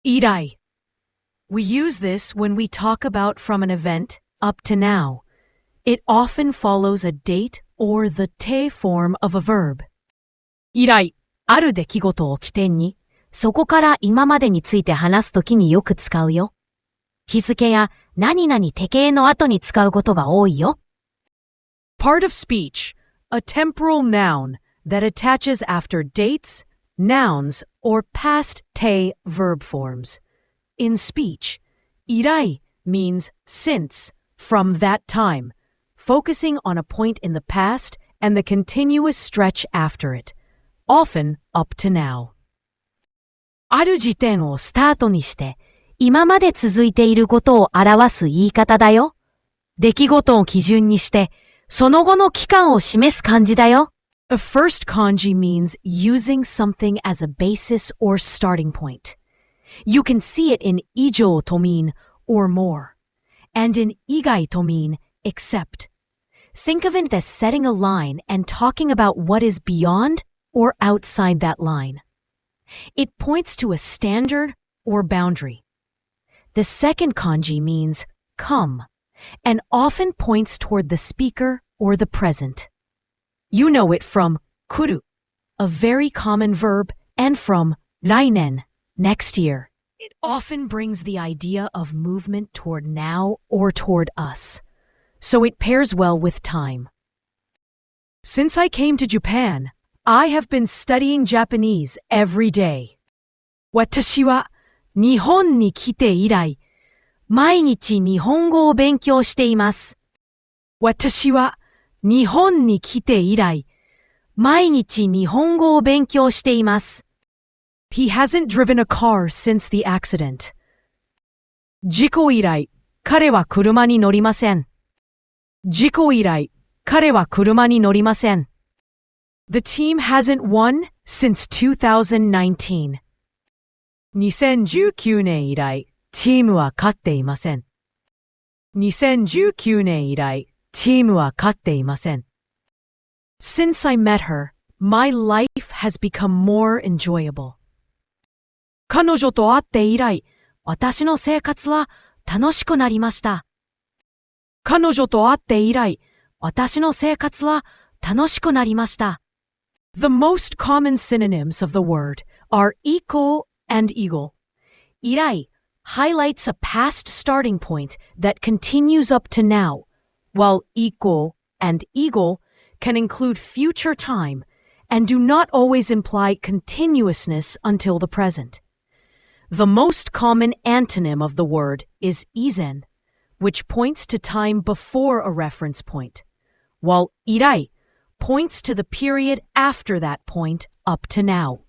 Irai. We use this when we talk about from an event up to now. It often follows a date or the te form of a verb. 以来、ある出来事を起点に、そこから今までについて話すときによく使うよ。日付や何々手形の後に使うことが多いよ。Part of speech, a temporal noun that attaches after dates, nouns, or past te verb forms. In speech, 以来 means since, from that time, focusing on a point in the past and the continuous stretch after it, often up to now. ある時点をスタートにして、今まで続いていることを表す言い方だよ。出来事を基準にして、その後の期間を示す漢字だよ。A first kanji means using something as a basis or starting point. You can see it in ijo to mean or more, and in igai to mean except. Think of it as setting a line and talking about what is beyond or outside that line. It points to a standard or boundary. The second kanji means come, and often points toward the speaker or the present. You know it from kuru, a very common verb, and from rainen, next year. It often brings the idea of movement toward now or toward us, so it pairs well with time. Since I came to Japan, I have been studying Japanese every day. 私は日本に来て以来、毎日日本語を勉強しています。私は日本に来て以来、毎日日本語を勉強しています。He hasn't driven a car since the accident. 事故以来、彼は車に乗りません。事故以来、彼は車に乗りません。The team hasn't won since 2019. 2019年以来、チームは勝っていません。2019年以来、チームは勝っていません。Since I met her, my life has become more enjoyable. 彼女と会って以来、私の生活は楽しくなりました。彼女と会って以来、私の生活は楽しくなりました。The most common synonyms of the word are iko and eagle. 以来 highlights a past starting point that continues up to now, while iko and eagle can include future time and do not always imply continuousness until the present. The most common antonym of the word is izen, which points to time before a reference point, while irai points to the period after that point up to now.